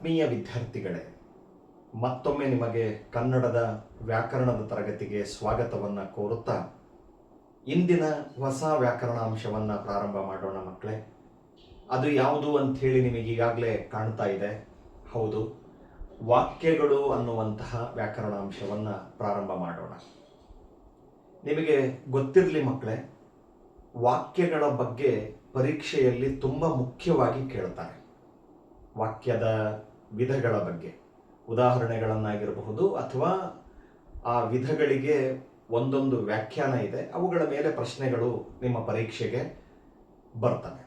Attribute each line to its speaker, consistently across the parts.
Speaker 1: ಆತ್ಮೀಯ ವಿದ್ಯಾರ್ಥಿಗಳೇ, ಮತ್ತೊಮ್ಮೆ ನಿಮಗೆ ಕನ್ನಡದ ವ್ಯಾಕರಣದ ತರಗತಿಗೆ ಸ್ವಾಗತವನ್ನು ಕೋರುತ್ತಾ ಇಂದಿನ ಹೊಸ ವ್ಯಾಕರಣಾಂಶವನ್ನು ಪ್ರಾರಂಭ ಮಾಡೋಣ ಮಕ್ಕಳೇ. ಅದು ಯಾವುದು ಅಂಥೇಳಿ ನಿಮಗೆ ಈಗಾಗಲೇ ಕಾಣ್ತಾ ಇದೆ. ಹೌದು, ವಾಕ್ಯಗಳು ಅನ್ನುವಂತಹ ವ್ಯಾಕರಣಾಂಶವನ್ನು ಪ್ರಾರಂಭ ಮಾಡೋಣ. ನಿಮಗೆ ಗೊತ್ತಿರಲಿ ಮಕ್ಕಳೇ, ವಾಕ್ಯಗಳ ಬಗ್ಗೆ ಪರೀಕ್ಷೆಯಲ್ಲಿ ತುಂಬ ಮುಖ್ಯವಾಗಿ ಕೇಳ್ತಾರೆ. ವಾಕ್ಯದ ವಿಧಗಳ ಬಗ್ಗೆ ಉದಾಹರಣೆಗಳನ್ನಾಗಿರಬಹುದು ಅಥವಾ ಆ ವಿಧಗಳಿಗೆ ಒಂದೊಂದು ವ್ಯಾಖ್ಯಾನ ಇದೆ, ಅವುಗಳ ಮೇಲೆ ಪ್ರಶ್ನೆಗಳು ನಿಮ್ಮ ಪರೀಕ್ಷೆಗೆ ಬರ್ತವೆ.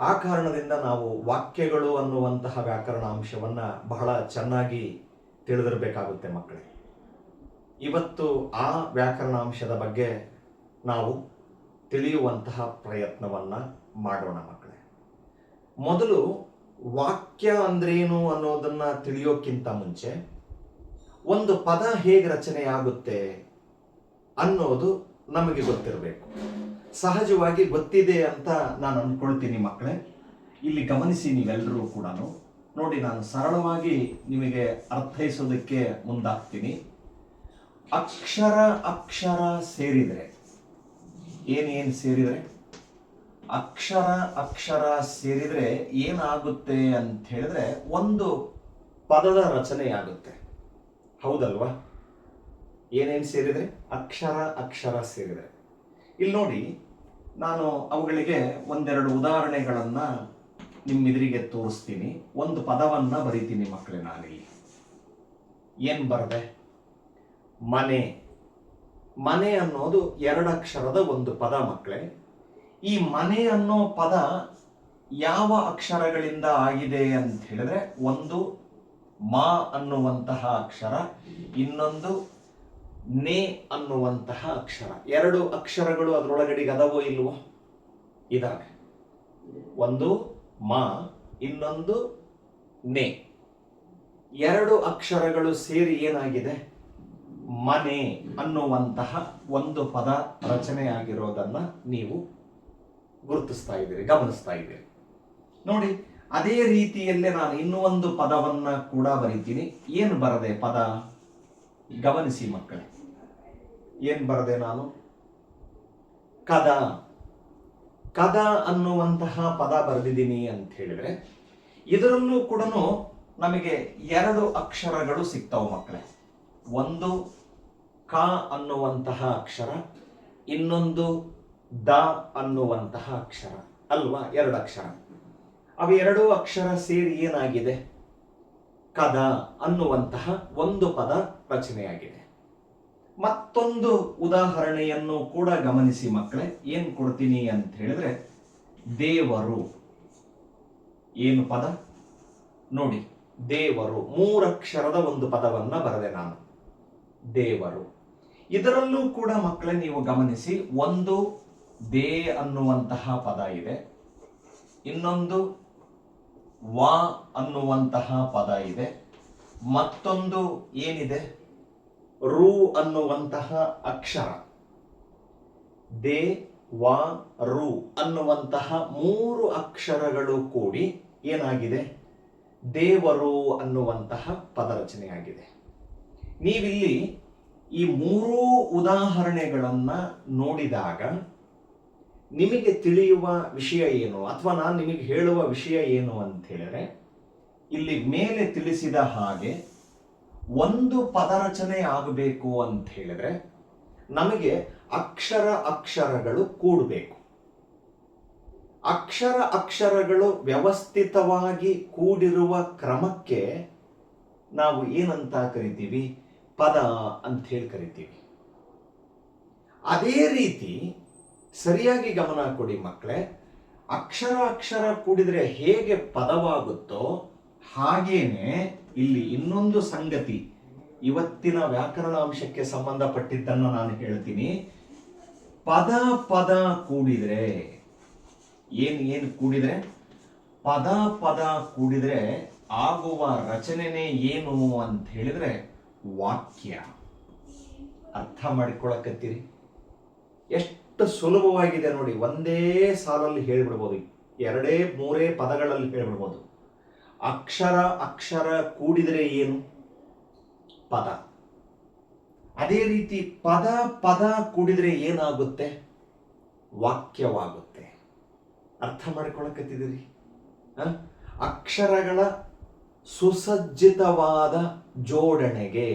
Speaker 1: ಆ ಕಾರಣದಿಂದ ನಾವು ವಾಕ್ಯಗಳು ಅನ್ನುವಂತಹ ವ್ಯಾಕರಣಾಂಶವನ್ನು ಬಹಳ ಚೆನ್ನಾಗಿ ತಿಳಿದಿರಬೇಕಾಗುತ್ತೆ ಮಕ್ಕಳೇ. ಇವತ್ತು ಆ ವ್ಯಾಕರಣಾಂಶದ ಬಗ್ಗೆ ನಾವು ತಿಳಿಯುವಂತಹ ಪ್ರಯತ್ನವನ್ನು ಮಾಡೋಣ ಮಕ್ಕಳೇ. ಮೊದಲು ವಾಕ್ಯ ಅಂದ್ರೇನು ಅನ್ನೋದನ್ನು ತಿಳಿಯೋಕ್ಕಿಂತ ಮುಂಚೆ ಒಂದು ಪದ ಹೇಗೆ ರಚನೆಯಾಗುತ್ತೆ ಅನ್ನೋದು ನಮಗೆ ಗೊತ್ತಿರಬೇಕು. ಸಹಜವಾಗಿ ಗೊತ್ತಿದೆ ಅಂತ ನಾನು ಅಂದ್ಕೊಳ್ತೀನಿ ಮಕ್ಕಳೇ. ಇಲ್ಲಿ ಗಮನಿಸಿ, ನೀವೆಲ್ಲರೂ ಕೂಡ ನೋಡಿ, ನಾನು ಸರಳವಾಗಿ ನಿಮಗೆ ಅರ್ಥೈಸೋದಕ್ಕೆ ಮುಂದಾಗ್ತೀನಿ. ಅಕ್ಷರ ಅಕ್ಷರ ಸೇರಿದರೆ ಏನೇನು ಸೇರಿದರೆ, ಅಕ್ಷರ ಅಕ್ಷರ ಸೇರಿದರೆ ಏನಾಗುತ್ತೆ ಅಂತ ಹೇಳಿದ್ರೆ ಒಂದು ಪದದ ರಚನೆಯಾಗುತ್ತೆ. ಹೌದಲ್ವಾ? ಏನೇನು ಸೇರಿದರೆ? ಅಕ್ಷರ ಅಕ್ಷರ ಸೇರಿದರೆ. ಇಲ್ಲಿ ನೋಡಿ, ನಾನು ಅವುಗಳಿಗೆ ಒಂದೆರಡು ಉದಾಹರಣೆಗಳನ್ನು ನಿಮ್ಮೆದುರಿಗೆ ತೋರಿಸ್ತೀನಿ. ಒಂದು ಪದವನ್ನು ಬರೀತೀನಿ ಮಕ್ಕಳೇ. ನಾನಿಲ್ಲಿ ಏನು ಬರದೆ? ಮನೆ. ಮನೆ ಅನ್ನೋದು ಎರಡು ಅಕ್ಷರದ ಒಂದು ಪದ ಮಕ್ಕಳೇ. ಈ ಮನೆ ಅನ್ನೋ ಪದ ಯಾವ ಅಕ್ಷರಗಳಿಂದ ಆಗಿದೆ ಅಂತ ಹೇಳಿದ್ರೆ, ಒಂದು ಮಾ ಅನ್ನುವಂತಹ ಅಕ್ಷರ, ಇನ್ನೊಂದು ನೇ ಅನ್ನುವಂತಹ ಅಕ್ಷರ. ಎರಡು ಅಕ್ಷರಗಳು ಅದರೊಳಗಡೆಗೆ ಅದವೋ ಇಲ್ವೋ? ಇದಾವೆ. ಒಂದು ಮಾ, ಇನ್ನೊಂದು ನೇ. ಎರಡು ಅಕ್ಷರಗಳು ಸೇರಿ ಏನಾಗಿದೆ? ಮನೆ ಅನ್ನುವಂತಹ ಒಂದು ಪದ ರಚನೆಯಾಗಿರೋದನ್ನ ನೀವು ಗುರುತಿಸ್ತಾ ಇದ್ದೀರಿ, ಗಮನಿಸ್ತಾ ಇದ್ದೀರಿ. ನೋಡಿ, ಅದೇ ರೀತಿಯಲ್ಲೇ ನಾನು ಇನ್ನೂ ಒಂದು ಪದವನ್ನ ಕೂಡ ಬರೀತೀನಿ. ಏನು ಬರದೆ ಪದ? ಗಮನಿಸಿ ಮಕ್ಕಳೇ, ಏನು ಬರದೆ ನಾನು? ಕದ. ಕದ ಅನ್ನುವಂತಹ ಪದ ಬರೆದಿದ್ದೀನಿ ಅಂತ ಹೇಳಿದ್ರೆ, ಇದರಲ್ಲೂ ಕೂಡ ನಮಗೆ ಎರಡು ಅಕ್ಷರಗಳು ಸಿಗ್ತಾವೆ ಮಕ್ಕಳೇ. ಒಂದು ಕ ಅನ್ನುವಂತಹ ಅಕ್ಷರ, ಇನ್ನೊಂದು ದ ಅನ್ನುವಂತಹ ಅಕ್ಷರ ಅಲ್ವಾ? ಎರಡು ಅಕ್ಷರ. ಅವೆರಡೂ ಅಕ್ಷರ ಸೇರಿ ಏನಾಗಿದೆ? ಕದ ಅನ್ನುವಂತಹ ಒಂದು ಪದ ರಚನೆಯಾಗಿದೆ. ಮತ್ತೊಂದು ಉದಾಹರಣೆಯನ್ನು ಕೂಡ ಗಮನಿಸಿ ಮಕ್ಕಳೇ. ಏನು ಕೊಡ್ತೀನಿ ಅಂತ ಹೇಳಿದ್ರೆ, ದೇವರು. ಏನು ಪದ ನೋಡಿ? ದೇವರು. ಮೂರಕ್ಷರದ ಒಂದು ಪದವನ್ನ ಬರೆದೆ ನಾನು, ದೇವರು. ಇದರಲ್ಲೂ ಕೂಡ ಮಕ್ಕಳೇ ನೀವು ಗಮನಿಸಿ, ಒಂದು ದೇ ಅನ್ನುವಂತಹ ಪದ ಇದೆ, ಇನ್ನೊಂದು ವಾ ಅನ್ನುವಂತಹ ಪದ ಇದೆ, ಮತ್ತೊಂದು ಏನಿದೆ? ರು ಅನ್ನುವಂತಹ ಅಕ್ಷರ. ದೇ, ವಾ, ರು ಅನ್ನುವಂತಹ ಮೂರು ಅಕ್ಷರಗಳು ಕೂಡಿ ಏನಾಗಿದೆ? ದೇವರು ಅನ್ನುವಂತಹ ಪದ ರಚನೆಯಾಗಿದೆ. ನೀವಿಲ್ಲಿ ಈ ಮೂರೂ ಉದಾಹರಣೆಗಳನ್ನ ನೋಡಿದಾಗ ನಿಮಗೆ ತಿಳಿಯುವ ವಿಷಯ ಏನು, ಅಥವಾ ನಾನು ನಿಮಗೆ ಹೇಳುವ ವಿಷಯ ಏನು ಅಂತ ಹೇಳಿದ್ರೆ, ಇಲ್ಲಿ ಮೇಲೆ ತಿಳಿಸಿದ ಹಾಗೆ ಒಂದು ಪದ ರಚನೆ ಆಗಬೇಕು ಅಂತ ಹೇಳಿದ್ರೆ ನಮಗೆ ಅಕ್ಷರ ಅಕ್ಷರಗಳು ಕೂಡಬೇಕು. ಅಕ್ಷರ ಅಕ್ಷರಗಳು ವ್ಯವಸ್ಥಿತವಾಗಿ ಕೂಡಿರುವ ಕ್ರಮಕ್ಕೆ ನಾವು ಏನಂತ ಕರಿತೀವಿ? ಪದ ಅಂತ ಹೇಳಿ ಕರಿತೀವಿ. ಅದೇ ರೀತಿ ಸರಿಯಾಗಿ ಗಮನ ಕೊಡಿ ಮಕ್ಕಳೇ. ಅಕ್ಷರ ಅಕ್ಷರ ಕೂಡಿದ್ರೆ ಹೇಗೆ ಪದವಾಗುತ್ತೋ ಹಾಗೇನೆ ಇಲ್ಲಿ ಇನ್ನೊಂದು ಸಂಗತಿ, ಇವತ್ತಿನ ವ್ಯಾಕರಣಾಂಶಕ್ಕೆ ಸಂಬಂಧಪಟ್ಟಿದ್ದನ್ನು ನಾನು ಹೇಳ್ತೀನಿ. ಪದ ಪದ ಕೂಡಿದ್ರೆ ಏನು ಕೂಡಿದ್ರೆ? ಪದ ಪದ ಕೂಡಿದ್ರೆ ಆಗುವ ರಚನೆನೇ ಏನು ಅಂತ ಹೇಳಿದ್ರೆ ವಾಕ್ಯ. ಅರ್ಥ ಮಾಡಿಕೊಳ್ಳಕತ್ತೀರಿ? ಎಷ್ಟು ಸುಲಭವಾಗಿದೆ ನೋಡಿ. ಒಂದೇ ಸಾಲಲ್ಲಿ ಹೇಳಿಬಿಡ್ಬೋದು, ಎರಡೇ ಮೂರೇ ಪದಗಳಲ್ಲಿ ಹೇಳಿಬಿಡ್ಬೋದು. ಅಕ್ಷರ ಅಕ್ಷರ ಕೂಡಿದರೆ ಏನು? ಪದ. ಅದೇ ರೀತಿ ಪದ ಪದ ಕೂಡಿದರೆ ಏನಾಗುತ್ತೆ? ವಾಕ್ಯವಾಗುತ್ತೆ. ಅರ್ಥ ಮಾಡಿಕೊಳ್ಳಕತ್ತಿದ್ದೀರಿ? ಅಕ್ಷರಗಳ ಸುಸಜ್ಜಿತವಾದ ಜೋಡಣೆಗೆ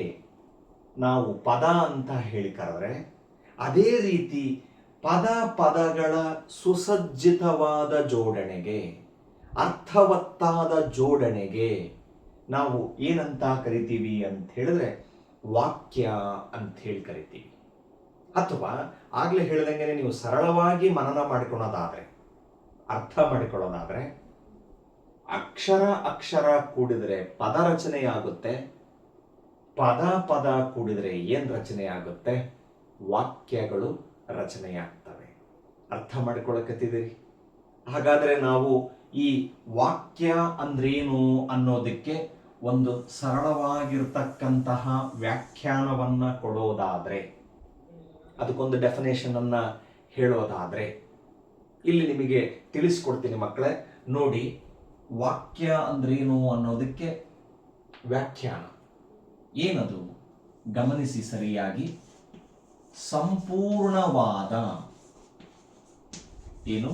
Speaker 1: ನಾವು ಪದ ಅಂತ ಹೇಳಿ ಕರೆದ್ರೆ, ಅದೇ ರೀತಿ ಪದ ಪದಗಳ ಸುಸಜ್ಜಿತವಾದ ಜೋಡಣೆಗೆ, ಅರ್ಥವತ್ತಾದ ಜೋಡಣೆಗೆ ನಾವು ಏನಂತ ಕರಿತೀವಿ ಅಂತ ಹೇಳಿದ್ರೆ ವಾಕ್ಯ ಅಂತ ಹೇಳಿ ಕರಿತೀವಿ. ಅಥವಾ ಆಗ್ಲೇ ಹೇಳ್ದಂಗೆ ನೀವು ಸರಳವಾಗಿ ಮನನ ಮಾಡಿಕೊಳ್ಳೋದಾದ್ರೆ, ಅರ್ಥ ಮಾಡಿಕೊಳ್ಳೋದಾದ್ರೆ, ಅಕ್ಷರ ಅಕ್ಷರ ಕೂಡಿದರೆ ಪದ ರಚನೆಯಾಗುತ್ತೆ, ಪದ ಪದ ಕೂಡಿದರೆ ಏನ್ ರಚನೆಯಾಗುತ್ತೆ? ವಾಕ್ಯಗಳು ರಚನೆಯಾಗ್ತವೆ. ಅರ್ಥ ಮಾಡಿಕೊಳ್ಳಕತ್ತಿದ್ದೀರಿ? ಹಾಗಾದ್ರೆ ನಾವು ಈ ವಾಕ್ಯ ಅಂದ್ರೇನು ಅನ್ನೋದಕ್ಕೆ ಒಂದು ಸರಳವಾಗಿರ್ತಕ್ಕಂತಹ ವ್ಯಾಖ್ಯಾನವನ್ನ ಕೊಡೋದಾದ್ರೆ, ಅದಕ್ಕೊಂದು ಡೆಫಿನೇಷನ್ ಅನ್ನ ಹೇಳೋದಾದ್ರೆ ಇಲ್ಲಿ ನಿಮಗೆ ತಿಳಿಸ್ಕೊಡ್ತೀನಿ ಮಕ್ಕಳೇ. ನೋಡಿ, ವಾಕ್ಯ ಅಂದ್ರೇನು ಅನ್ನೋದಕ್ಕೆ ವ್ಯಾಖ್ಯಾನ ಏನದು ಗಮನಿಸಿ ಸರಿಯಾಗಿ. ಸಂಪೂರ್ಣವಾದ, ಏನು?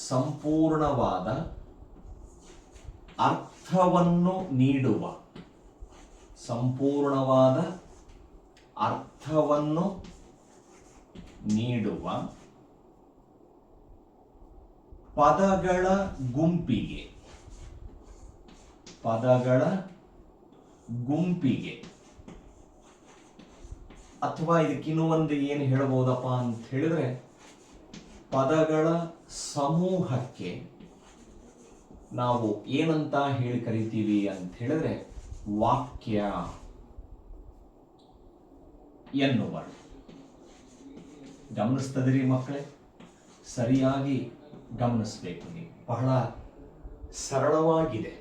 Speaker 1: ಸಂಪೂರ್ಣವಾದ ಅರ್ಥವನ್ನು ನೀಡುವ, ಸಂಪೂರ್ಣವಾದ ಅರ್ಥವನ್ನು ನೀಡುವ ಪದಗಳ ಗುಂಪಿಗೆ, ಪದಗಳ ಗುಂಪಿಗೆ, ಅಥವಾ ಇದಕ್ಕಿನ್ನೂ ಒಂದು ಏನು ಹೇಳಬಹುದಪ್ಪ ಅಂತ ಹೇಳಿದ್ರೆ ಪದಗಳ ಸಮೂಹಕ್ಕೆ ನಾವು ಏನಂತ ಹೇಳಿ ಕರಿತೀವಿ ಅಂತ ಹೇಳಿದ್ರೆ ವಾಕ್ಯ ಎನ್ನುವ. ಗಮನಿಸ್ತದ್ರಿ ಮಕ್ಕಳೇ? ಸರಿಯಾಗಿ ಗಮನಿಸಬೇಕು ನೀವು. ಬಹಳ ಸರಳವಾಗಿದೆ.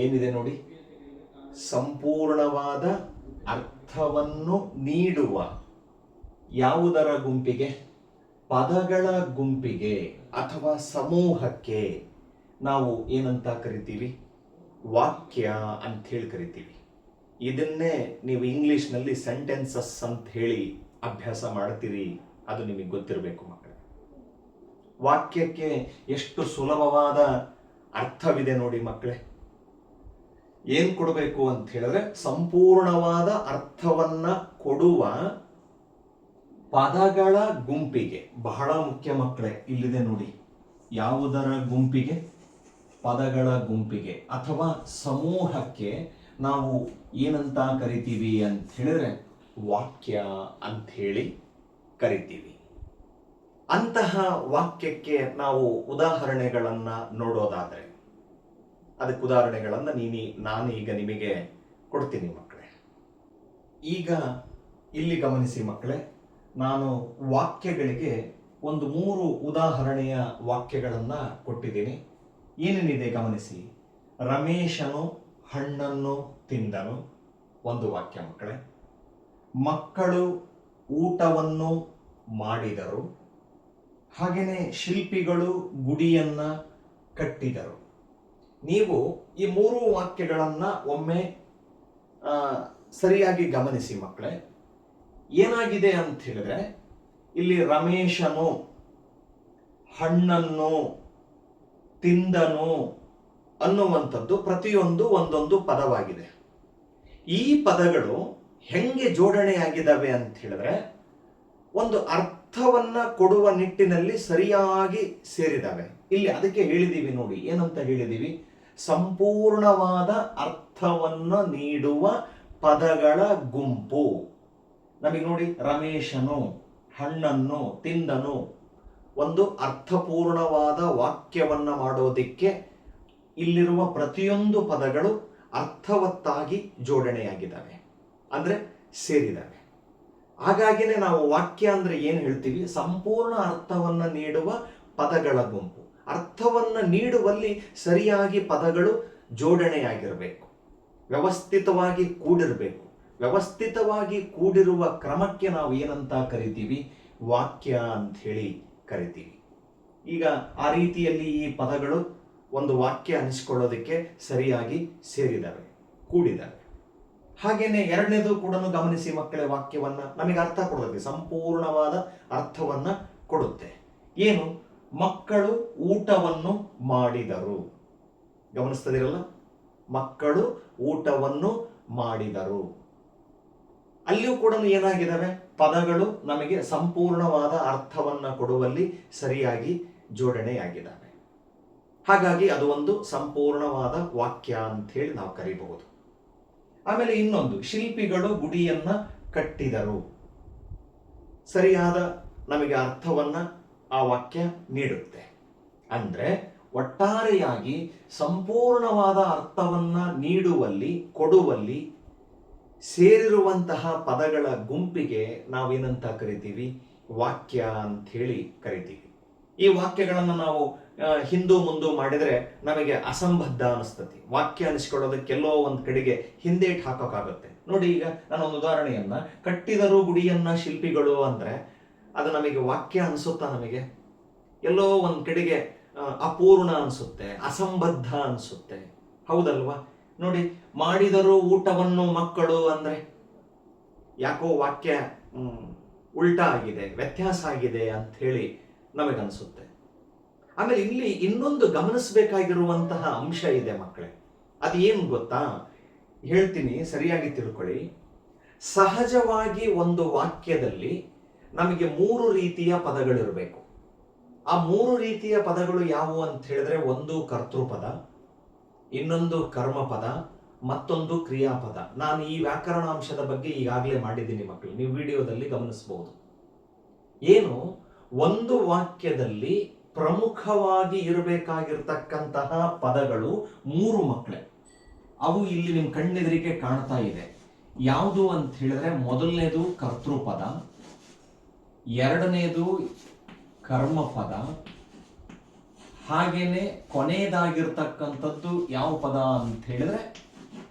Speaker 1: ಏನಿದೆ ನೋಡಿ, ಸಂಪೂರ್ಣವಾದ ಅರ್ಥವನ್ನು ನೀಡುವ ಯಾವುದರ ಗುಂಪಿಗೆ? ಪದಗಳ ಗುಂಪಿಗೆ ಅಥವಾ ಸಮೂಹಕ್ಕೆ ನಾವು ಏನಂತ ಕರಿತೀವಿ? ವಾಕ್ಯ ಅಂತ ಹೇಳಿ ಕರಿತೀವಿ. ಇದನ್ನೇ ನೀವು ಇಂಗ್ಲಿಷ್ನಲ್ಲಿ ಸೆಂಟೆನ್ಸಸ್ ಅಂತ ಹೇಳಿ ಅಭ್ಯಾಸ ಮಾಡ್ತೀರಿ. ಅದು ನಿಮಗೆ ಗೊತ್ತಿರಬೇಕು ಮಕ್ಕಳೇ. ವಾಕ್ಯಕ್ಕೆ ಎಷ್ಟು ಸುಲಭವಾದ ಅರ್ಥವಿದೆ ನೋಡಿ ಮಕ್ಕಳೇ. ಏನ್ ಕೊಡಬೇಕು ಅಂತ ಹೇಳಿದ್ರೆ ಸಂಪೂರ್ಣವಾದ ಅರ್ಥವನ್ನ ಕೊಡುವ ಪದಗಳ ಗುಂಪಿಗೆ. ಬಹಳ ಮುಖ್ಯ ಮಕ್ಕಳೇ, ಇಲ್ಲಿದೆ ನೋಡಿ. ಯಾವುದರ ಗುಂಪಿಗೆ? ಪದಗಳ ಗುಂಪಿಗೆ ಅಥವಾ ಸಮೂಹಕ್ಕೆ ನಾವು ಏನಂತ ಕರಿತೀವಿ ಅಂತ ಹೇಳಿದ್ರೆ ವಾಕ್ಯ ಅಂತ ಹೇಳಿ ಕರಿತೀವಿ. ಅಂತಹ ವಾಕ್ಯಕ್ಕೆ ನಾವು ಉದಾಹರಣೆಗಳನ್ನ ನೋಡೋದಾದ್ರೆ, ಅದಕ್ಕೆ ಉದಾಹರಣೆಗಳನ್ನ ನಾನು ಈಗ ನಿಮಗೆ ಕೊಡ್ತೀನಿ ಮಕ್ಕಳೇ. ಈಗ ಇಲ್ಲಿ ಗಮನಿಸಿ ಮಕ್ಕಳೇ, ನಾನು ವಾಕ್ಯಗಳಿಗೆ ಒಂದು 3 ಉದಾಹರಣೆಯ ವಾಕ್ಯಗಳನ್ನ ಕೊಟ್ಟಿದ್ದೀನಿ. ಏನೇನಿದೆ ಗಮನಿಸಿ. ರಮೇಶನು ಹಣ್ಣನ್ನು ತಿಂದನು, ಒಂದು ವಾಕ್ಯ ಮಕ್ಕಳೇ. ಮಕ್ಕಳು ಊಟವನ್ನು ಮಾಡಿದರು, ಹಾಗೆಯೇ ಶಿಲ್ಪಿಗಳು ಗುಡಿಯನ್ನ ಕಟ್ಟಿದರು. ನೀವು ಈ 3 ವಾಕ್ಯಗಳನ್ನ ಒಮ್ಮೆ ಸರಿಯಾಗಿ ಗಮನಿಸಿ ಮಕ್ಕಳೇ. ಏನಾಗಿದೆ ಅಂತ ಹೇಳಿದ್ರೆ, ಇಲ್ಲಿ ರಮೇಶನು ಹಣ್ಣನ್ನು ತಿಂದನು ಅನ್ನುವಂಥದ್ದು ಪ್ರತಿಯೊಂದು ಒಂದೊಂದು ಪದವಾಗಿದೆ. ಈ ಪದಗಳು ಹೆಂಗೆ ಜೋಡಣೆಯಾಗಿದ್ದಾವೆ ಅಂತ ಹೇಳಿದ್ರೆ ಒಂದು ಅರ್ಥವನ್ನ ಕೊಡುವ ನಿಟ್ಟಿನಲ್ಲಿ ಸರಿಯಾಗಿ ಸೇರಿದಾವೆ. ಇಲ್ಲಿ ಅದಕ್ಕೆ ಹೇಳಿದೀವಿ ನೋಡಿ, ಏನಂತ ಹೇಳಿದೀವಿ? ಸಂಪೂರ್ಣವಾದ ಅರ್ಥವನ್ನು ನೀಡುವ ಪದಗಳ ಗುಂಪು. ನಮಗೆ ನೋಡಿ, ರಮೇಶನು ಹಣ್ಣನ್ನು ತಿಂದನು ಒಂದು ಅರ್ಥಪೂರ್ಣವಾದ ವಾಕ್ಯವನ್ನ ಮಾಡೋದಿಕ್ಕೆ ಇಲ್ಲಿರುವ ಪ್ರತಿಯೊಂದು ಪದಗಳು ಅರ್ಥವತ್ತಾಗಿ ಜೋಡಣೆಯಾಗಿದ್ದಾವೆ, ಅಂದ್ರೆ ಸೇರಿದ್ದಾವೆ. ಹಾಗಾಗಿನೇ ನಾವು ವಾಕ್ಯ ಅಂದ್ರೆ ಏನು ಹೇಳ್ತೀವಿ? ಸಂಪೂರ್ಣ ಅರ್ಥವನ್ನ ನೀಡುವ ಪದಗಳ ಗುಂಪು. ಅರ್ಥವನ್ನ ನೀಡುವಲ್ಲಿ ಸರಿಯಾಗಿ ಪದಗಳು ಜೋಡಣೆಯಾಗಿರಬೇಕು, ವ್ಯವಸ್ಥಿತವಾಗಿ ಕೂಡಿರಬೇಕು. ವ್ಯವಸ್ಥಿತವಾಗಿ ಕೂಡಿರುವ ಕ್ರಮಕ್ಕೆ ನಾವು ಏನಂತ ಕರಿತೀವಿ? ವಾಕ್ಯ ಅಂತ ಹೇಳಿ ಕರಿತೀವಿ. ಈಗ ಆ ರೀತಿಯಲ್ಲಿ ಈ ಪದಗಳು ಒಂದು ವಾಕ್ಯ ಅನಿಸಿಕೊಳ್ಳೋದಕ್ಕೆ ಸರಿಯಾಗಿ ಸೇರಿದವೆ, ಕೂಡಿದವೆ. ಹಾಗೇನೆ ಎರಡನೇದು ಕೂಡ ಗಮನಿಸಿ ಮಕ್ಕಳೇ, ವಾಕ್ಯವನ್ನ ನಮಗೆ ಅರ್ಥ ಕೊಡೋದಕ್ಕೆ ಸಂಪೂರ್ಣವಾದ ಅರ್ಥವನ್ನ ಕೊಡುತ್ತೆ. ಏನು? ಮಕ್ಕಳು ಊಟವನ್ನು ಮಾಡಿದರು. ಗಮನಿಸ್ತದಿರಲ್ಲ, ಮಕ್ಕಳು ಊಟವನ್ನು ಮಾಡಿದರು. ಅಲ್ಲಿಯೂ ಕೂಡ ಏನಾಗಿದ್ದಾವೆ? ಪದಗಳು ನಮಗೆ ಸಂಪೂರ್ಣವಾದ ಅರ್ಥವನ್ನ ಕೊಡುವಲ್ಲಿ ಸರಿಯಾಗಿ ಜೋಡಣೆಯಾಗಿದ್ದಾವೆ. ಹಾಗಾಗಿ ಅದು ಒಂದು ಸಂಪೂರ್ಣವಾದ ವಾಕ್ಯ ಅಂತ ಹೇಳಿ ನಾವು ಕರೀಬಹುದು. ಆಮೇಲೆ ಇನ್ನೊಂದು, ಶಿಲ್ಪಿಗಳು ಗುಡಿಯನ್ನ ಕಟ್ಟಿದರು. ಸರಿಯಾದ ನಮಗೆ ಅರ್ಥವನ್ನ ಆ ವಾಕ್ಯ ನೀಡುತ್ತೆ. ಅಂದ್ರೆ ಒಟ್ಟಾರೆಯಾಗಿ ಸಂಪೂರ್ಣವಾದ ಅರ್ಥವನ್ನ ನೀಡುವಲ್ಲಿ, ಕೊಡುವಲ್ಲಿ ಸೇರಿರುವಂತಹ ಪದಗಳ ಗುಂಪಿಗೆ ನಾವೇನಂತ ಕರಿತೀವಿ? ವಾಕ್ಯ ಅಂತ ಹೇಳಿ ಕರಿತೀವಿ. ಈ ವಾಕ್ಯಗಳನ್ನು ನಾವು ಹಿಂದೂ ಮುಂದೂ ಮಾಡಿದ್ರೆ ನಮಗೆ ಅಸಂಬದ್ಧ ಅನಿಸ್ತತಿ. ವಾಕ್ಯ ಅನಿಸ್ಕೊಳ್ಳೋದಕ್ಕೆಲ್ಲೋ ಒಂದು ಕಡೆಗೆ ಹಿಂದೇಟ್ ಹಾಕೋಕ್ಕಾಗುತ್ತೆ. ನೋಡಿ, ಈಗ ನಾನು ಒಂದು ಉದಾಹರಣೆಯನ್ನ, ಕಟ್ಟಿದರು ಗುಡಿಯನ್ನ ಶಿಲ್ಪಿಗಳು ಅಂದ್ರೆ ಅದು ನಮಗೆ ವಾಕ್ಯ ಅನಿಸುತ್ತಾ? ನಮಗೆ ಎಲ್ಲೋ ಒಂದು ಕಡೆಗೆ ಅಪೂರ್ಣ ಅನಿಸುತ್ತೆ, ಅಸಂಬದ್ಧ ಅನಿಸುತ್ತೆ. ಹೌದಲ್ವಾ? ನೋಡಿ, ಮಾಡಿದರು ಊಟವನ್ನು ಮಕ್ಕಳು ಅಂದ್ರೆ ಯಾಕೋ ವಾಕ್ಯ ಉಲ್ಟಾ ಆಗಿದೆ, ವ್ಯತ್ಯಾಸ ಆಗಿದೆ ಅಂತ ಹೇಳಿ ನಮಗನ್ಸುತ್ತೆ. ಆಮೇಲೆ ಇಲ್ಲಿ ಇನ್ನೊಂದು ಗಮನಿಸಬೇಕಾಗಿರುವಂತಹ ಅಂಶ ಇದೆ ಮಕ್ಕಳೇ. ಅದು ಏನು ಗೊತ್ತಾ? ಹೇಳ್ತೀನಿ, ಸರಿಯಾಗಿ ತಿಳ್ಕೊಳ್ಳಿ. ಸಹಜವಾಗಿ ಒಂದು ವಾಕ್ಯದಲ್ಲಿ ನಮಗೆ 3 ರೀತಿಯ ಪದಗಳಿರಬೇಕು. ಆ 3 ರೀತಿಯ ಪದಗಳು ಯಾವುವು ಅಂತ ಹೇಳಿದ್ರೆ, ಒಂದು ಕರ್ತೃಪದ, ಇನ್ನೊಂದು ಕರ್ಮಪದ, ಮತ್ತೊಂದು ಕ್ರಿಯಾಪದ. ನಾನು ಈ ವ್ಯಾಕರಣಾಂಶದ ಬಗ್ಗೆ ಈಗಾಗಲೇ ಮಾಡಿದ್ದೀನಿ ಮಕ್ಕಳು, ನೀವು ವಿಡಿಯೋದಲ್ಲಿ ಗಮನಿಸಬಹುದು. ಏನು? ಒಂದು ವಾಕ್ಯದಲ್ಲಿ ಪ್ರಮುಖವಾಗಿ ಇರಬೇಕಾಗಿರ್ತಕ್ಕಂತಹ ಪದಗಳು 3 ಮಕ್ಕಳೇ. ಅವು ಇಲ್ಲಿ ನಿಮ್ಮ ಕಣ್ಣೆದುರಿಗೆ ಕಾಣ್ತಾ ಇದೆ. ಯಾವುದು ಅಂತ ಹೇಳಿದ್ರೆ, ಮೊದಲನೇದು ಕರ್ತೃಪದ, ಎರಡನೇದು ಕರ್ಮಪದ, ಹಾಗೇನೆ ಕೊನೆಯದಾಗಿರ್ತಕ್ಕಂಥದ್ದು ಯಾವ ಪದ ಅಂತ ಹೇಳಿದ್ರೆ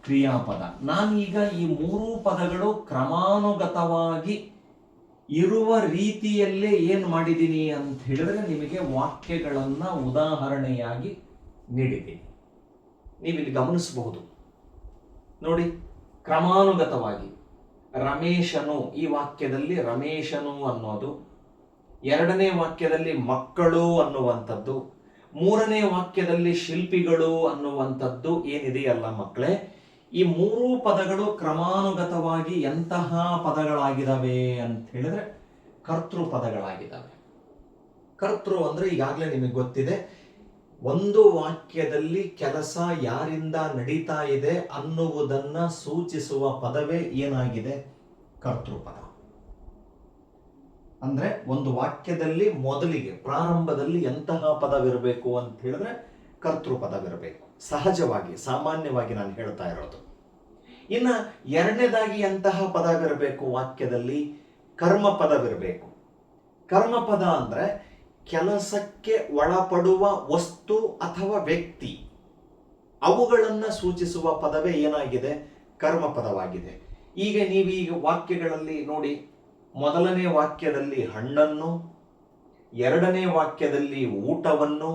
Speaker 1: ಕ್ರಿಯಾಪದ. ನಾನೀಗ ಈ 3 ಪದಗಳು ಕ್ರಮಾನುಗತವಾಗಿ ಇರುವ ರೀತಿಯಲ್ಲೇ ಏನು ಮಾಡಿದ್ದೀನಿ ಅಂತ ಹೇಳಿದ್ರೆ ನಿಮಗೆ ವಾಕ್ಯಗಳನ್ನ ಉದಾಹರಣೆಯಾಗಿ ನೀಡಿದ್ದೀನಿ. ನೀವಿಲ್ಲಿ ಗಮನಿಸಬಹುದು ನೋಡಿ, ಕ್ರಮಾನುಗತವಾಗಿ ರಮೇಶನು, ಈ ವಾಕ್ಯದಲ್ಲಿ ರಮೇಶನು ಅನ್ನೋದು, ಎರಡನೇ ವಾಕ್ಯದಲ್ಲಿ ಮಕ್ಕಳು ಅನ್ನುವಂಥದ್ದು, ಮೂರನೇ ವಾಕ್ಯದಲ್ಲಿ ಶಿಲ್ಪಿಗಳು ಅನ್ನುವಂಥದ್ದು ಏನಿದೆಯಲ್ಲ ಮಕ್ಕಳೇ, ಈ 3 ಪದಗಳು ಕ್ರಮಾನುಗತವಾಗಿ ಎಂತಹ ಪದಗಳಾಗಿದ್ದಾವೆ ಅಂತ ಹೇಳಿದ್ರೆ ಕರ್ತೃ ಪದಗಳಾಗಿದ್ದಾವೆ. ಕರ್ತೃ ಅಂದ್ರೆ ಈಗಾಗಲೇ ನಿಮಗೆ ಗೊತ್ತಿದೆ, ಒಂದು ವಾಕ್ಯದಲ್ಲಿ ಕೆಲಸ ಯಾರಿಂದ ನಡೀತಾ ಇದೆ ಅನ್ನುವುದನ್ನ ಸೂಚಿಸುವ ಪದವೇ ಏನಾಗಿದೆ? ಕರ್ತೃಪದ. ಅಂದ್ರೆ ಒಂದು ವಾಕ್ಯದಲ್ಲಿ ಮೊದಲಿಗೆ ಪ್ರಾರಂಭದಲ್ಲಿ ಎಂತಹ ಪದವಿರಬೇಕು ಅಂತ ಹೇಳಿದ್ರೆ ಕರ್ತೃಪದವಿರಬೇಕು. ಸಹಜವಾಗಿ, ಸಾಮಾನ್ಯವಾಗಿ ನಾನು ಹೇಳ್ತಾ ಇರೋದು. ಇನ್ನು ಎರಡನೇದಾಗಿ ಎಂತಹ ಪದವಿರಬೇಕು? ವಾಕ್ಯದಲ್ಲಿ ಕರ್ಮಪದವಿರಬೇಕು. ಕರ್ಮಪದ ಅಂದ್ರೆ ಕೆಲಸಕ್ಕೆ ಒಳಪಡುವ ವಸ್ತು ಅಥವಾ ವ್ಯಕ್ತಿ, ಅವುಗಳನ್ನ ಸೂಚಿಸುವ ಪದವೇ ಏನಾಗಿದೆ? ಕರ್ಮಪದವಾಗಿದೆ. ಈಗ ನೀವೀಗ ವಾಕ್ಯಗಳಲ್ಲಿ ನೋಡಿ, ಮೊದಲನೇ ವಾಕ್ಯದಲ್ಲಿ ಹಣ್ಣನ್ನು, ಎರಡನೇ ವಾಕ್ಯದಲ್ಲಿ ಊಟವನ್ನು,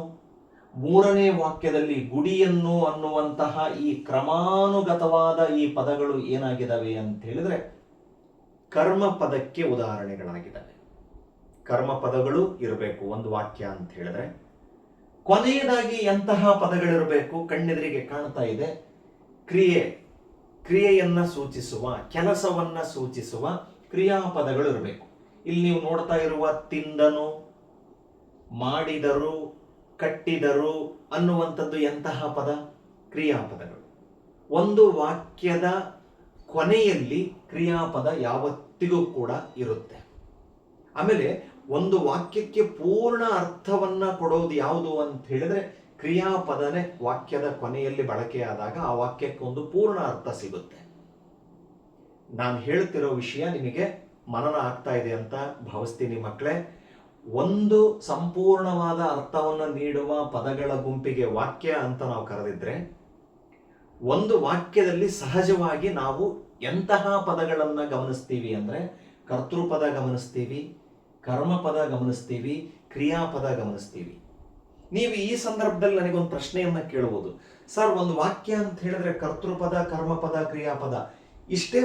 Speaker 1: ಮೂರನೇ ವಾಕ್ಯದಲ್ಲಿ ಗುಡಿಯನ್ನು ಅನ್ನುವಂತಹ ಈ ಕ್ರಮಾನುಗತವಾದ ಈ ಪದಗಳು ಏನಾಗಿದ್ದಾವೆ ಅಂತ ಹೇಳಿದ್ರೆ ಕರ್ಮಪದಕ್ಕೆ ಉದಾಹರಣೆಗಳಾಗಿದ್ದಾವೆ. ಕರ್ಮಪದಗಳು ಇರಬೇಕು ಒಂದು ವಾಕ್ಯ ಅಂತ ಹೇಳಿದ್ರೆ. ಕೊನೆಯದಾಗಿ ಎಂತಹ ಪದಗಳಿರಬೇಕು? ಕಣ್ಣೆದುರಿಗೆ ಕಾಣ್ತಾ ಇದೆ, ಕ್ರಿಯೆಯನ್ನ ಸೂಚಿಸುವ, ಕೆಲಸವನ್ನ ಸೂಚಿಸುವ ಕ್ರಿಯಾಪದಗಳು ಇರಬೇಕು. ಇಲ್ಲಿ ನೀವು ನೋಡ್ತಾ ಇರುವ ತಿಂದನು, ಮಾಡಿದರು, ಕಟ್ಟಿದರು ಅನ್ನುವಂಥದ್ದು ಎಂತಹ ಪದ? ಕ್ರಿಯಾಪದಗಳು. ಒಂದು ವಾಕ್ಯದ ಕೊನೆಯಲ್ಲಿ ಕ್ರಿಯಾಪದ ಯಾವತ್ತಿಗೂ ಕೂಡ ಇರುತ್ತೆ. ಆಮೇಲೆ ಒಂದು ವಾಕ್ಯಕ್ಕೆ ಪೂರ್ಣ ಅರ್ಥವನ್ನ ಕೊಡೋದು ಯಾವುದು ಅಂತ ಹೇಳಿದ್ರೆ ಕ್ರಿಯಾಪದನೇ ವಾಕ್ಯದ ಕೊನೆಯಲ್ಲಿ ಬಳಕೆಯಾದಾಗ ಆ ವಾಕ್ಯಕ್ಕೆ ಒಂದು ಪೂರ್ಣ ಅರ್ಥ ಸಿಗುತ್ತೆ. ನಾನು ಹೇಳ್ತಿರೋ ವಿಷಯ ನಿಮಗೆ ಮನನ ಆಗ್ತಾ ಇದೆ ಅಂತ ಭಾವಿಸ್ತೀನಿ ಮಕ್ಕಳೇ. ಒಂದು ಸಂಪೂರ್ಣವಾದ ಅರ್ಥವನ್ನು ನೀಡುವ ಪದಗಳ ಗುಂಪಿಗೆ ವಾಕ್ಯ ಅಂತ ನಾವು ಕರೆದಿದ್ರೆ, ಒಂದು ವಾಕ್ಯದಲ್ಲಿ ಸಹಜವಾಗಿ ನಾವು ಎಂತಹ ಪದಗಳನ್ನ ಗಮನಿಸ್ತೀವಿ ಅಂದ್ರೆ ಕರ್ತೃಪದ ಗಮನಿಸ್ತೀವಿ, ಕರ್ಮಪದ ಗಮನಿಸ್ತೀವಿ, ಕ್ರಿಯಾಪದ ಗಮನಿಸ್ತೀವಿ. ನೀವು ಈ ಸಂದರ್ಭದಲ್ಲಿ ನನಗೊಂದು ಪ್ರಶ್ನೆಯನ್ನ ಕೇಳಬಹುದು. ಸರ್, ಒಂದು ವಾಕ್ಯ ಅಂತ ಹೇಳಿದ್ರೆ ಕರ್ತೃಪದ, ಕರ್ಮಪದ, ಕ್ರಿಯಾಪದ ಇಷ್ಟೇ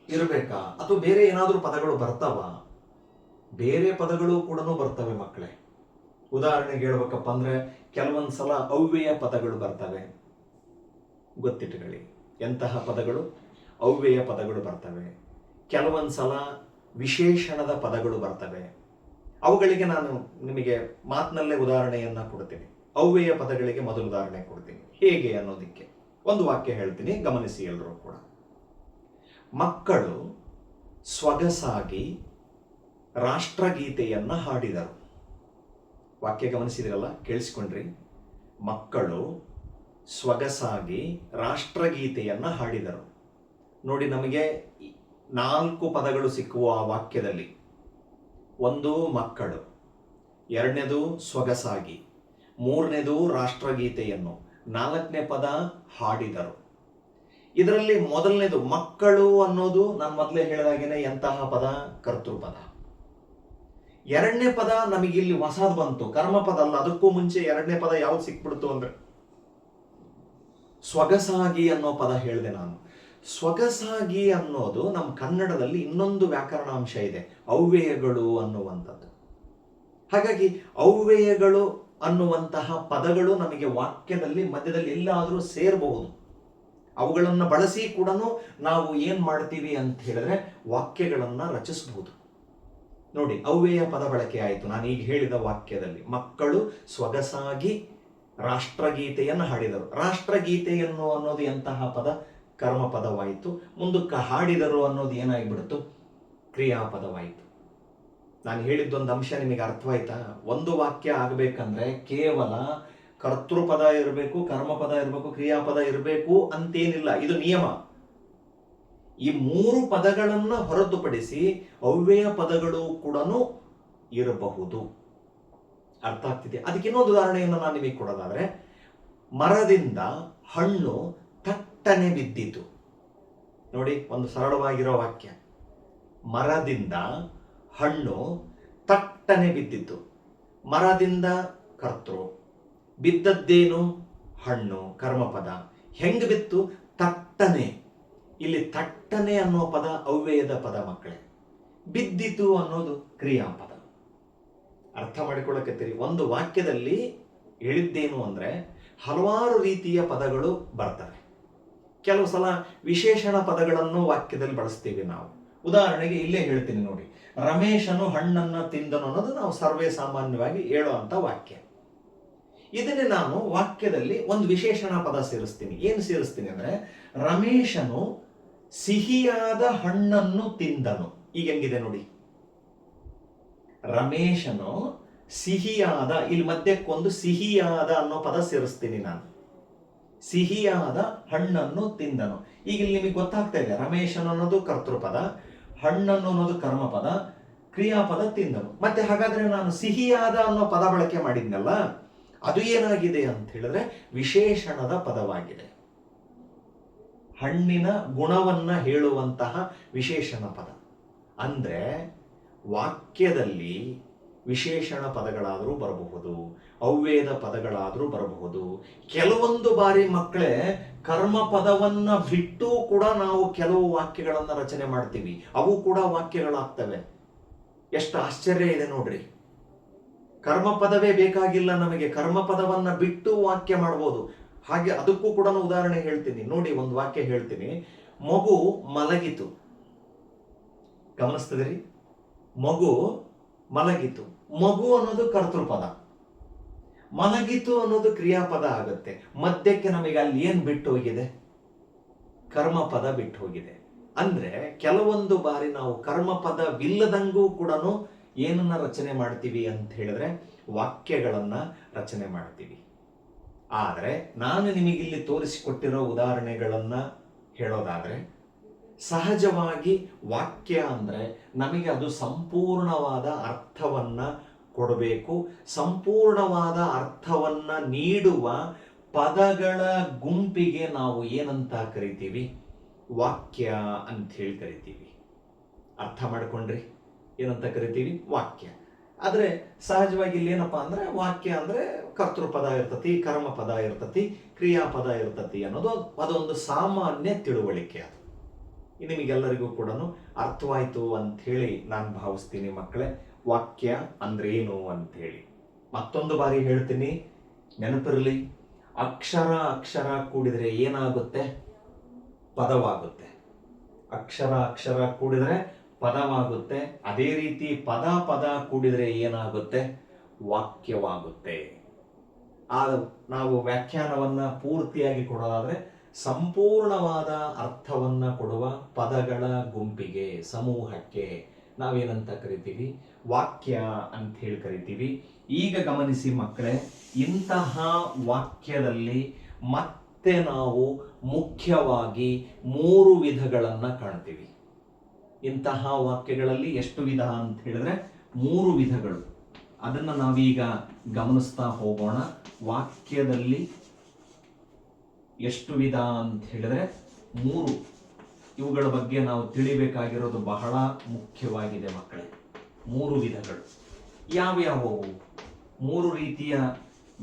Speaker 1: ಇರಬೇಕಾ ಅಥವಾ ಬೇರೆ ಏನಾದರೂ ಪದಗಳು ಬರ್ತಾವ? ಬೇರೆ ಪದಗಳು ಕೂಡ ಬರ್ತವೆ ಮಕ್ಕಳೇ. ಉದಾಹರಣೆಗೆ ಹೇಳ್ಬೇಕಪ್ಪ ಅಂದ್ರೆ ಕೆಲವೊಂದ್ಸಲ ಅವ್ಯಯ ಪದಗಳು ಬರ್ತವೆ. ಗೊತ್ತಿಟ್ಟುಕೊಳ್ಳಿ, ಎಂತಹ ಪದಗಳು? ಅವ್ಯಯ ಪದಗಳು ಬರ್ತವೆ. ಕೆಲವೊಂದ್ಸಲ ವಿಶೇಷಣದ ಪದಗಳು ಬರ್ತವೆ. ಅವುಗಳಿಗೆ ನಾನು ನಿಮಗೆ ಮಾತಿನಲ್ಲೇ ಉದಾಹರಣೆಯನ್ನ ಕೊಡ್ತೀನಿ. ಅವ್ಯಯ ಪದಗಳಿಗೆ ಮೊದಲು ಉದಾಹರಣೆ ಕೊಡ್ತೀನಿ, ಹೇಗೆ ಅನ್ನೋದಕ್ಕೆ. ಒಂದು ವಾಕ್ಯ ಹೇಳ್ತೀನಿ, ಗಮನಿಸಿ ಎಲ್ಲರೂ ಕೂಡ. ಮಕ್ಕಳು ಸೊಗಸಾಗಿ ರಾಷ್ಟ್ರಗೀತೆಯನ್ನ ಹಾಡಿದರು. ವಾಕ್ಯ ಗಮನಿಸಿದಿರಲ್ಲ, ಕೇಳಿಸ್ಕೊಂಡ್ರಿ? ಮಕ್ಕಳು ಸೊಗಸಾಗಿ ರಾಷ್ಟ್ರಗೀತೆಯನ್ನ ಹಾಡಿದರು. ನೋಡಿ, ನಮಗೆ 4 ಪದಗಳು ಸಿಕ್ಕುವ ಆ ವಾಕ್ಯದಲ್ಲಿ. ಒಂದು ಮಕ್ಕಳು, ಎರಡನೇದು ಸೊಗಸಾಗಿ, ಮೂರನೇದು ರಾಷ್ಟ್ರಗೀತೆಯನ್ನು, 4ನೇ ಪದ ಹಾಡಿದರು. ಇದರಲ್ಲಿ ಮೊದಲನೇದು ಮಕ್ಕಳು ಅನ್ನೋದು ನಾನು ಮೊದಲೇ ಹೇಳಿದಾಗೇನೆ ಎಂತಹ ಪದ? ಕರ್ತೃಪದ. ಎರಡನೇ ಪದ ನಮಗಿಲ್ಲಿ ಹೊಸದು ಬಂತು, ಕರ್ಮಪದ ಅಲ್ಲ. ಅದಕ್ಕೂ ಮುಂಚೆ ಎರಡನೇ ಪದ ಯಾವ್ದು ಸಿಕ್ಬಿಡ್ತು ಅಂದ್ರೆ ಸೊಗಸಾಗಿ ಅನ್ನೋ ಪದ ಹೇಳಿದೆ ನಾನು. ಸೊಗಸಾಗಿ ಅನ್ನೋದು ನಮ್ಮ ಕನ್ನಡದಲ್ಲಿ ಇನ್ನೊಂದು ವ್ಯಾಕರಣಾಂಶ ಇದೆ, ಅವ್ಯಯಗಳು ಅನ್ನುವಂಥದ್ದು. ಹಾಗಾಗಿ ಅವ್ಯಯಗಳು ಅನ್ನುವಂತಹ ಪದಗಳು ನಮಗೆ ವಾಕ್ಯದಲ್ಲಿ ಮಧ್ಯದಲ್ಲಿ ಎಲ್ಲಾದರೂ ಸೇರಬಹುದು. ಅವುಗಳನ್ನು ಬಳಸಿ ಕೂಡ ನಾವು ಏನ್ ಮಾಡ್ತೀವಿ ಅಂತ ಹೇಳಿದ್ರೆ ವಾಕ್ಯಗಳನ್ನ ರಚಿಸಬಹುದು. ನೋಡಿ, ಅವ್ಯಯ ಪದ ಬಳಕೆ ಆಯಿತು ನಾನು ಈಗ ಹೇಳಿದ ವಾಕ್ಯದಲ್ಲಿ. ಮಕ್ಕಳು ಸೊಗಸಾಗಿ ರಾಷ್ಟ್ರಗೀತೆಯನ್ನು ಹಾಡಿದರು. ರಾಷ್ಟ್ರಗೀತೆಯನ್ನು ಅನ್ನೋದು ಎಂತಹ ಪದ? ಕರ್ಮಪದವಾಯಿತು. ಮುಂದಕ್ಕೆ ಹಾಡಿದರು ಅನ್ನೋದು ಏನಾಗಿಬಿಡ್ತು? ಕ್ರಿಯಾಪದವಾಯಿತು. ನಾನು ಹೇಳಿದ್ದೊಂದು ಅಂಶ ನಿಮಗೆ ಅರ್ಥವಾಯ್ತಾ? ಒಂದು ವಾಕ್ಯ ಆಗಬೇಕಂದ್ರೆ ಕೇವಲ ಕರ್ತೃಪದ ಇರಬೇಕು, ಕರ್ಮಪದ ಇರಬೇಕು, ಕ್ರಿಯಾಪದ ಇರಬೇಕು ಅಂತೇನಿಲ್ಲ, ಇದು ನಿಯಮ. ಈ 3 ಪದಗಳನ್ನ ಹೊರತುಪಡಿಸಿ ಅವ್ಯಯ ಪದಗಳು ಕೂಡ ಇರಬಹುದು. ಅರ್ಥ ಆಗ್ತಿದೆ? ಅದಕ್ಕೆ ಇನ್ನೊಂದು ಉದಾಹರಣೆಯನ್ನು ನಾನು ನಿಮಗೆ ಕೊಡೋದಾದ್ರೆ, ಮರದಿಂದ ಹಣ್ಣು ತಟ್ಟನೆ ಬಿದ್ದಿತು. ನೋಡಿ, ಒಂದು ಸರಳವಾಗಿರೋ ವಾಕ್ಯ. ಮರದಿಂದ ಹಣ್ಣು ತಟ್ಟನೆ ಬಿದ್ದಿತ್ತು. ಮರದಿಂದ ಕರ್ತೃ, ಬಿದ್ದದ್ದೇನು? ಹಣ್ಣು, ಕರ್ಮಪದ. ಹೆಂಗ್ ಬಿತ್ತು? ತಟ್ಟನೆ. ಇಲ್ಲಿ ತಟ್ಟನೆ ಅನ್ನೋ ಪದ ಅವ್ಯಯದ ಪದ ಮಕ್ಕಳೇ. ಬಿದ್ದಿತು ಅನ್ನೋದು ಕ್ರಿಯಾಪದ. ಅರ್ಥ ಮಾಡಿಕೊಳ್ಳಕತ್ತೀರಿ? ಒಂದು ವಾಕ್ಯದಲ್ಲಿ ಹೇಳಿದ್ದೇನು ಅಂದ್ರೆ ಹಲವಾರು ರೀತಿಯ ಪದಗಳು ಬರ್ತವೆ. ಕೆಲವು ಸಲ ವಿಶೇಷಣ ಪದಗಳನ್ನು ವಾಕ್ಯದಲ್ಲಿ ಬಳಸ್ತೀವಿ ನಾವು. ಉದಾಹರಣೆಗೆ ಇಲ್ಲೇ ಹೇಳ್ತೀನಿ ನೋಡಿ, ರಮೇಶನು ಹಣ್ಣನ್ನ ತಿಂದನು ಅನ್ನೋದು ನಾವು ಸರ್ವೇ ಸಾಮಾನ್ಯವಾಗಿ ಹೇಳುವಂತ ವಾಕ್ಯ. ಇದನ್ನೇ ನಾನು ವಾಕ್ಯದಲ್ಲಿ ಒಂದು ವಿಶೇಷಣ ಪದ ಸೇರಿಸ್ತೀನಿ. ಏನು ಸೇರಿಸ್ತೀನಿ ಅಂದ್ರೆ, ರಮೇಶನು ಸಿಹಿಯಾದ ಹಣ್ಣನ್ನು ತಿಂದನು. ಈಗ ಹೆಂಗಿದೆ ನೋಡಿ, ರಮೇಶನು ಸಿಹಿಯಾದ, ಇಲ್ಲಿ ಮಧ್ಯಕ್ಕೊಂದು ಸಿಹಿಯಾದ ಅನ್ನೋ ಪದ ಸೇರಿಸ್ತೀನಿ ನಾನು. ಸಿಹಿಯಾದ ಹಣ್ಣನ್ನು ತಿಂದನು. ಈಗ ಇಲ್ಲಿ ನಿಮಗೆ ಗೊತ್ತಾಗ್ತಾ ಇದೆ, ರಮೇಶನ್ ಅನ್ನೋದು ಕರ್ತೃಪದ, ಹಣ್ಣನ್ನು ಅನ್ನೋದು ಕರ್ಮಪದ, ಕ್ರಿಯಾಪದ ತಿಂದನು. ಮತ್ತೆ ಹಾಗಾದ್ರೆ ನಾನು ಸಿಹಿಯಾದ ಅನ್ನೋ ಪದ ಬಳಕೆ ಮಾಡಿದ್ನಲ್ಲ, ಅದು ಏನಾಗಿದೆ ಅಂತ ಹೇಳಿದ್ರೆ ವಿಶೇಷಣದ ಪದವಾಗಿದೆ. ಹಣ್ಣಿನ ಗುಣವನ್ನ ಹೇಳುವಂತಹ ವಿಶೇಷಣ ಪದ. ಅಂದ್ರೆ ವಾಕ್ಯದಲ್ಲಿ ವಿಶೇಷಣ ಪದಗಳಾದರೂ ಬರಬಹುದು, ಅವ್ಯಯದ ಪದಗಳಾದರೂ ಬರಬಹುದು. ಕೆಲವೊಂದು ಬಾರಿ ಮಕ್ಕಳೇ ಕರ್ಮ ಪದವನ್ನ ಬಿಟ್ಟು ಕೂಡ ನಾವು ಕೆಲವು ವಾಕ್ಯಗಳನ್ನ ರಚನೆ ಮಾಡ್ತೀವಿ, ಅವು ಕೂಡ ವಾಕ್ಯಗಳಾಗ್ತವೆ. ಎಷ್ಟು ಆಶ್ಚರ್ಯ ಇದೆ ನೋಡ್ರಿ. ಕರ್ಮ ಪದವೇ ಬೇಕಾಗಿಲ್ಲ ನಮಗೆ, ಕರ್ಮ ಪದವನ್ನ ಬಿಟ್ಟು ವಾಕ್ಯ ಮಾಡ್ಬೋದು. ಹಾಗೆ ಅದಕ್ಕೂ ಕೂಡ ಉದಾಹರಣೆ ಹೇಳ್ತೀನಿ ನೋಡಿ. ಒಂದು ವಾಕ್ಯ ಹೇಳ್ತೀನಿ. ಮಗು ಮಲಗಿತು. ಗಮನಿಸ್ತದ್ರಿ? ಮಗು ಮಲಗಿತು. ಮಗು ಅನ್ನೋದು ಕರ್ತೃಪದ, ಮಲಗಿತು ಅನ್ನೋದು ಕ್ರಿಯಾಪದ ಆಗುತ್ತೆ. ಮಧ್ಯಕ್ಕೆ ನಮಗೆ ಅಲ್ಲಿ ಏನ್ ಬಿಟ್ಟು ಹೋಗಿದೆ? ಕರ್ಮಪದ ಬಿಟ್ಟು ಹೋಗಿದೆ. ಅಂದ್ರೆ ಕೆಲವೊಂದು ಬಾರಿ ನಾವು ಕರ್ಮಪದವಿಲ್ಲದಂಗೂ ಕೂಡ ಏನನ್ನ ರಚನೆ ಮಾಡ್ತೀವಿ ಅಂತ ಹೇಳಿದ್ರೆ ವಾಕ್ಯಗಳನ್ನ ರಚನೆ ಮಾಡ್ತೀವಿ. ಆದರೆ ನಾನು ನಿಮಗಿಲ್ಲಿ ತೋರಿಸಿಕೊಟ್ಟಿರೋ ಉದಾಹರಣೆಗಳನ್ನ ಹೇಳೋದಾದ್ರೆ, ಸಹಜವಾಗಿ ವಾಕ್ಯ ಅಂದ್ರೆ ನಮಗೆ ಅದು ಸಂಪೂರ್ಣವಾದ ಅರ್ಥವನ್ನ ಕೊಡಬೇಕು. ಸಂಪೂರ್ಣವಾದ ಅರ್ಥವನ್ನ ನೀಡುವ ಪದಗಳ ಗುಂಪಿಗೆ ನಾವು ಏನಂತ ಕರಿತೀವಿ? ವಾಕ್ಯ ಅಂತ ಹೇಳಿ ಕರಿತೀವಿ. ಅರ್ಥ ಮಾಡ್ಕೊಂಡ್ರಿ? ಏನಂತ ಕರಿತೀವಿ? ವಾಕ್ಯ. ಆದರೆ ಸಹಜವಾಗಿ ಇಲ್ಲಿ ಏನಪ್ಪಾ ಅಂದ್ರೆ ವಾಕ್ಯ ಅಂದ್ರೆ ಕರ್ತೃಪದ ಇರ್ತತಿ, ಕರ್ಮಪದ ಇರ್ತತಿ, ಕ್ರಿಯಾಪದ ಇರ್ತತಿ ಅನ್ನೋದು ಅದೊಂದು ಸಾಮಾನ್ಯ ತಿಳುವಳಿಕೆ. ಅದು ನಿಮಗೆಲ್ಲರಿಗೂ ಕೂಡ ಅರ್ಥವಾಯ್ತು ಅಂತ ಹೇಳಿ ನಾನು ಭಾವಿಸ್ತೀನಿ ಮಕ್ಕಳೇ. ವಾಕ್ಯ ಅಂದ್ರೆ ಏನು ಅಂತ ಹೇಳಿ ಮತ್ತೊಂದು ಬಾರಿ ಹೇಳ್ತೀನಿ, ನೆನಪಿರಲಿ. ಅಕ್ಷರ ಅಕ್ಷರ ಕೂಡಿದ್ರೆ ಏನಾಗುತ್ತೆ? ಪದವಾಗುತ್ತೆ. ಅಕ್ಷರ ಅಕ್ಷರ ಕೂಡಿದ್ರೆ ಪದವಾಗುತ್ತೆ. ಅದೇ ರೀತಿ ಪದ ಪದ ಕೂಡಿದ್ರೆ ಏನಾಗುತ್ತೆ? ವಾಕ್ಯವಾಗುತ್ತೆ. ನಾವು ವ್ಯಾಖ್ಯಾನವನ್ನ ಪೂರ್ತಿಯಾಗಿ ಕೊಡೋದಾದ್ರೆ ಸಂಪೂರ್ಣವಾದ ಅರ್ಥವನ್ನ ಕೊಡುವ ಪದಗಳ ಗುಂಪಿಗೆ, ಸಮೂಹಕ್ಕೆ ನಾವೇನಂತ ಕರಿತೀವಿ? ವಾಕ್ಯ ಅಂತ ಹೇಳಿ ಕರಿತೀವಿ. ಈಗ ಗಮನಿಸಿ ಮಕ್ಕಳೇ, ಇಂತಹ ವಾಕ್ಯದಲ್ಲಿ ಮತ್ತೆ ನಾವು ಮುಖ್ಯವಾಗಿ 3 ವಿಧಗಳನ್ನ ಕಾಣ್ತೀವಿ. ಇಂತಹ ವಾಕ್ಯಗಳಲ್ಲಿ ಎಷ್ಟು ವಿಧ ಅಂತ ಹೇಳಿದ್ರೆ 3 ವಿಧಗಳು. ಅದನ್ನ ನಾವೀಗ ಗಮನಿಸ್ತಾ ಹೋಗೋಣ. ವಾಕ್ಯದಲ್ಲಿ ಎಷ್ಟು ವಿಧ ಅಂತ ಹೇಳಿದ್ರೆ 3. ಇವುಗಳ ಬಗ್ಗೆ ನಾವು ತಿಳಿಬೇಕಾಗಿರೋದು ಬಹಳ ಮುಖ್ಯವಾಗಿದೆ ಮಕ್ಕಳೇ. 3 ವಿಧಗಳು ಯಾವ್ಯಾವು? 3 ರೀತಿಯ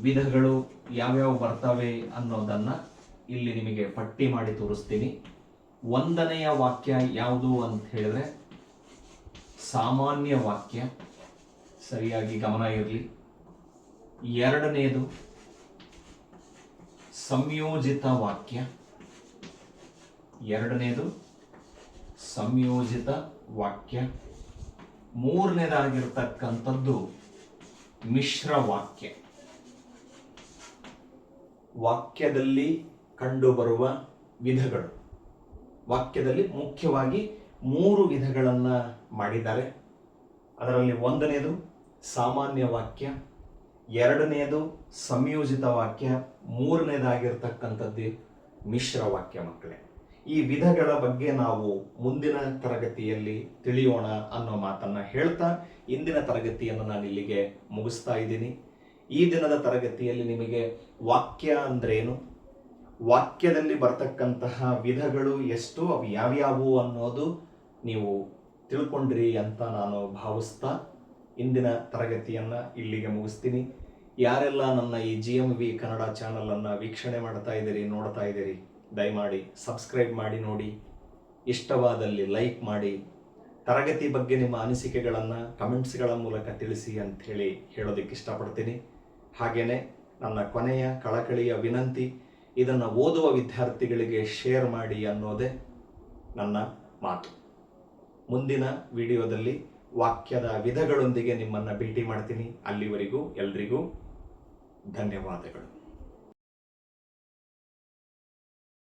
Speaker 1: ವಿಧಗಳು ಯಾವ್ಯಾವ ಬರ್ತವೆ ಅನ್ನೋದನ್ನ ಇಲ್ಲಿ ನಿಮಗೆ ಪಟ್ಟಿ ಮಾಡಿ ತೋರಿಸ್ತೀನಿ. 1ನೆಯ ವಾಕ್ಯ ಯಾವುದು ಅಂತ ಹೇಳಿದ್ರೆ ಸಾಮಾನ್ಯ ವಾಕ್ಯ. ಸರಿಯಾಗಿ ಗಮನ ಇರಲಿ. 2ನೇದು ಸಂಯೋಜಿತ ವಾಕ್ಯ. 2ನೇದು ಸಂಯೋಜಿತ ವಾಕ್ಯ. 3ನೇದಾಗಿರ್ತಕ್ಕಂಥದ್ದು ಮಿಶ್ರ ವಾಕ್ಯ. ವಾಕ್ಯದಲ್ಲಿ ಕಂಡುಬರುವ ವಿಧಗಳು, ವಾಕ್ಯದಲ್ಲಿ ಮುಖ್ಯವಾಗಿ 3 ವಿಧಗಳನ್ನ ಮಾಡಿದ್ದಾರೆ. ಅದರಲ್ಲಿ 1ನೇದು ಸಾಮಾನ್ಯ ವಾಕ್ಯ, 2ನೇದು ಸಂಯೋಜಿತ ವಾಕ್ಯ, 3ನೇದಾಗಿರ್ತಕ್ಕಂಥದ್ದು ಮಿಶ್ರ ವಾಕ್ಯ ಮಕ್ಕಳೇ. ಈ ವಿಧಗಳ ಬಗ್ಗೆ ನಾವು ಮುಂದಿನ ತರಗತಿಯಲ್ಲಿ ತಿಳಿಯೋಣ ಅನ್ನೋ ಮಾತನ್ನ ಹೇಳ್ತಾ ಇಂದಿನ ತರಗತಿಯನ್ನು ನಾನು ಇಲ್ಲಿಗೆ ಮುಗಿಸ್ತಾ ಇದ್ದೀನಿ. ಈ ದಿನದ ತರಗತಿಯಲ್ಲಿ ನಿಮಗೆ ವಾಕ್ಯ ಅಂದ್ರೇನು, ವಾಕ್ಯದಲ್ಲಿ ಬರ್ತಕ್ಕಂತಹ ವಿಧಗಳು ಎಷ್ಟು, ಅವು ಯಾವ್ಯಾವು ಅನ್ನೋದು ನೀವು ತಿಳ್ಕೊಂಡ್ರಿ ಅಂತ ನಾನು ಭಾವಿಸ್ತಾ ಇಂದಿನ ತರಗತಿಯನ್ನ ಇಲ್ಲಿಗೆ ಮುಗಿಸ್ತೀನಿ. ಯಾರೆಲ್ಲ ನನ್ನ ಈ GMV ಕನ್ನಡ ಚಾನಲ್ ಅನ್ನ ವೀಕ್ಷಣೆ ಮಾಡ್ತಾ ಇದ್ದೀರಿ, ನೋಡ್ತಾ ಇದ್ದೀರಿ, ದಯಮಾಡಿ ಸಬ್ಸ್ಕ್ರೈಬ್ ಮಾಡಿ ನೋಡಿ. ಇಷ್ಟವಾದಲ್ಲಿ ಲೈಕ್ ಮಾಡಿ. ತರಗತಿ ಬಗ್ಗೆ ನಿಮ್ಮ ಅನಿಸಿಕೆಗಳನ್ನು ಕಮೆಂಟ್ಸ್ಗಳ ಮೂಲಕ ತಿಳಿಸಿ ಅಂತ ಹೇಳೋದಕ್ಕೆ ಇಷ್ಟಪಡ್ತೀನಿ. ಹಾಗೇನೆ ನನ್ನ ಕೊನೆಯ ಕಳಕಳಿಯ ವಿನಂತಿ, ಇದನ್ನು ಓದುವ ವಿದ್ಯಾರ್ಥಿಗಳಿಗೆ ಶೇರ್ ಮಾಡಿ ಅನ್ನೋದೇ ನನ್ನ ಮಾತು. ಮುಂದಿನ ವಿಡಿಯೋದಲ್ಲಿ ವಾಕ್ಯದ ವಿಧಗಳೊಂದಿಗೆ ನಿಮ್ಮನ್ನು ಭೇಟಿ ಮಾಡ್ತೀನಿ. ಅಲ್ಲಿವರೆಗೂ ಎಲ್ರಿಗೂ ಧನ್ಯವಾದಗಳು.